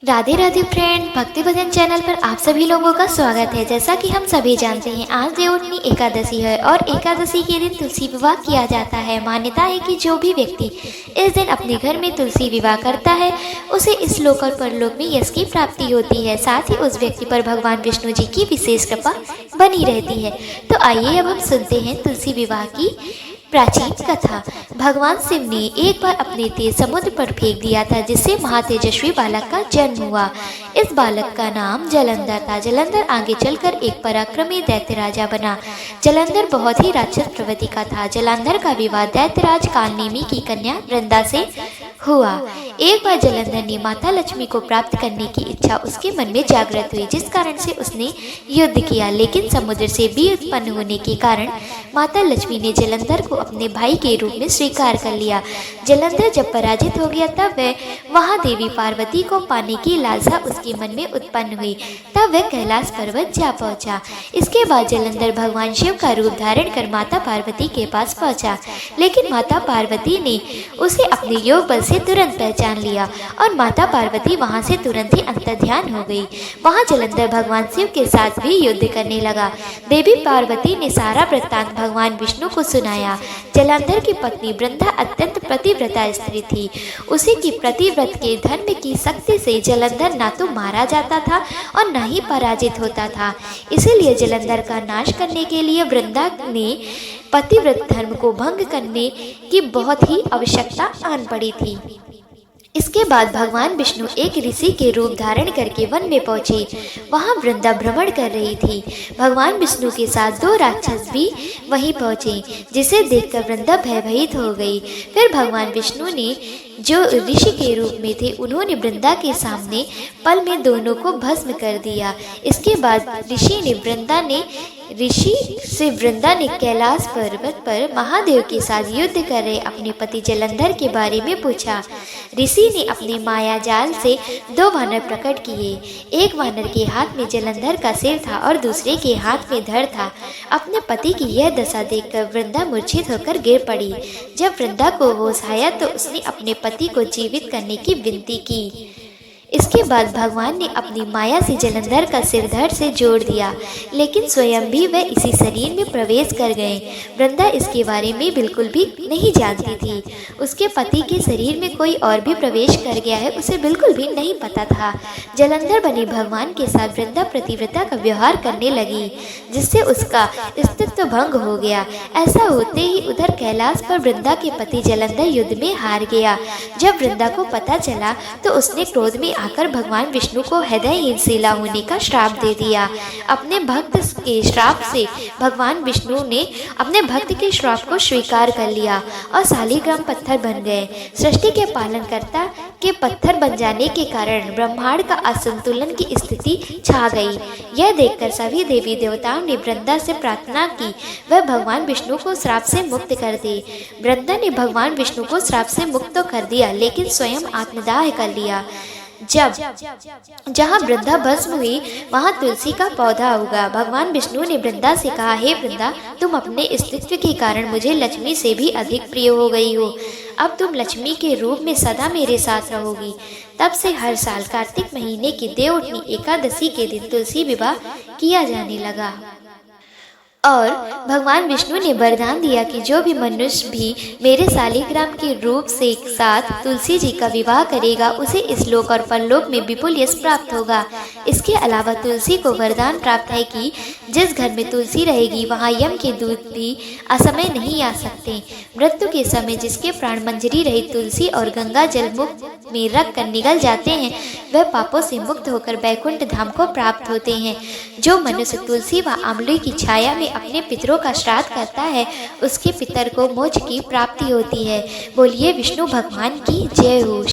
Radhe Radhe friend, भक्ति भजन channel पर आप सभी लोगों का स्वागत है। जैसा कि हम सभी जानते हैं, आज देवउठनी एकादशी है और एकादशी के दिन तुलसी विवाह किया जाता है। मान्यता है कि जो भी व्यक्ति इस दिन अपने घर में तुलसी विवाह करता है उसे इस लोक और परलोक में यश की प्राप्ति होती है। साथ ही उस व्यक्ति पर भगवान विष्णु जी की विशेष कृपा बनी रहती है। तो आइए अब हम सुनते हैं तुलसी विवाह की प्राचीन कथा। भगवान शिव ने एक बार अपने तेज समुद्र पर फेंक दिया था, जिससे महातेजस्वी बालक का जन्म हुआ। इस बालक का नाम जलंधर था। जलंधर आगे चलकर एक पराक्रमी दैत्य राजा बना। जलंधर बहुत ही राक्षस प्रवृत्ति का था। जलंधर का विवाह दैत्यराज कालनेमी की कन्या वृंदा से हुआ। एक बार जलंधर ने माता लक्ष्मी को प्राप्त करने की इच्छा उसके मन में जागृत हुई, जिस कारण से उसने युद्ध किया। लेकिन समुद्र से भी उत्पन्न होने के कारण माता लक्ष्मी ने जलंधर को अपने भाई के रूप में स्वीकार कर लिया। जलंधर जब पराजित हो गया तब वह वहां देवी पार्वती को पाने की लालसा उसके मन में उत्पन्न हुई। तब वह कैलाश पर्वत जा पहुंचा। इसके बाद जलंधर भगवान शिव का रूप धारण कर माता पार्वती के पास पहुंचा, लेकिन माता पार्वती ने उसे अपने योग बल से तुरंत पहचान लिया और माता पार्वती वहां से तुरंत ही अंतर्ध्यान हो गई। वहां जलंधर भगवान शिव के साथ भी युद्ध करने लगा। देवी पार्वती ने सारा वृत्तांत भगवान विष्णु को सुनाया। जलंधर की पत्नी वृंदा अत्यंत पतिव्रता स्त्री थी। उसी की प्रतिव्रत के धर्म की शक्ति से जलंधर ना तो मारा जाता था और न ही पराजित होता था। इसीलिए जलंधर का नाश करने के लिए वृंदा ने पतिव्रत धर्म को भंग करने की बहुत ही आवश्यकता आन पड़ी थी। इसके बाद भगवान विष्णु एक ऋषि के रूप धारण करके वन में पहुंचे। वहां वृंदा भ्रमण कर रही थी। भगवान विष्णु के साथ दो राक्षस भी वहीं पहुंचे, जिसे देखकर वृंदा भयभीत हो गई। फिर भगवान विष्णु ने जो ऋषि के रूप में थे, उन्होंने वृंदा के सामने पल में दोनों को भस्म कर दिया। इसके बाद ऋषि से वृंदा ने कैलाश पर्वत पर महादेव के साथ युद्ध कर रहे अपने पति जलंधर के बारे में पूछा। ऋषि ने अपने माया जाल से दो वानर प्रकट किए। एक वानर के हाथ में जलंधर का सिर था और दूसरे के हाथ में धड़ था। अपने पति की यह दशा देखकर वृंदा मूर्छित होकर गिर पड़ी। जब वृंदा को होश आया तो उसने अपने पति को जीवित करने की विनती की। इसके बाद भगवान ने अपनी माया से जलंधर का सिर धड़ से जोड़ दिया, लेकिन स्वयं भी वह इसी शरीर में प्रवेश कर गए। वृंदा इसके बारे में बिल्कुल भी नहीं जानती थी। उसके पति के शरीर में कोई और भी प्रवेश कर गया है, उसे बिल्कुल भी नहीं पता था। जलंधर बने भगवान के साथ वृंदा प्रतिव्रता का व्यवहार करने लगी, जिससे उसका अस्तित्व भंग हो गया। ऐसा होते ही उधर कैलाश पर वृंदा के पति जलंधर युद्ध में हार गया। जब वृंदा को पता चला तो उसने क्रोध में आकर भगवान विष्णु को हृदयहीन शिला होने का श्राप दे दिया। अपने भक्त के श्राप से भगवान विष्णु ने अपने भक्त के श्राप को स्वीकार कर लिया और शालिग्राम पत्थर बन गए। सृष्टि के पालनकर्ता के पत्थर बन जाने के कारण ब्रह्मांड का असंतुलन की स्थिति छा गई। यह देखकर सभी देवी देवताओं ने वृंदा से प्रार्थना की वह भगवान विष्णु को श्राप से मुक्त कर दे। वृंदा ने भगवान विष्णु को श्राप से मुक्त तो कर दिया, लेकिन स्वयं आत्मदाह कर लिया। जहाँ वृंदा भस्म हुई वहाँ तुलसी का पौधा उगा। भगवान विष्णु ने वृंदा से कहा, हे वृंदा, तुम अपने अस्तित्व के कारण मुझे लक्ष्मी से भी अधिक प्रिय हो गई हो। अब तुम लक्ष्मी के रूप में सदा मेरे साथ रहोगी। तब से हर साल कार्तिक महीने की देवउठनी एकादशी के दिन तुलसी विवाह किया जाने लगा। और भगवान विष्णु ने वरदान दिया कि जो भी मनुष्य भी मेरे शालिग्राम के रूप से साथ तुलसी जी का विवाह करेगा उसे इस लोक और परलोक में विपुल यश प्राप्त होगा। इसके अलावा तुलसी को वरदान प्राप्त है कि जिस घर में तुलसी रहेगी वहाँ यम के दूत भी असमय नहीं आ सकते। मृत्यु के समय जिसके प्राण मंजरी रहित तुलसी और गंगा जल मुख में रख कर निगल जाते हैं, वह पापों से मुक्त होकर बैकुंठ धाम को प्राप्त होते हैं। जो मनुष्य तुलसी व आंवले की छाया में अपने पितरों का श्राद्ध करता है, उसके पितर को मोक्ष की प्राप्ति होती है। बोलिए विष्णु भगवान की जय हो।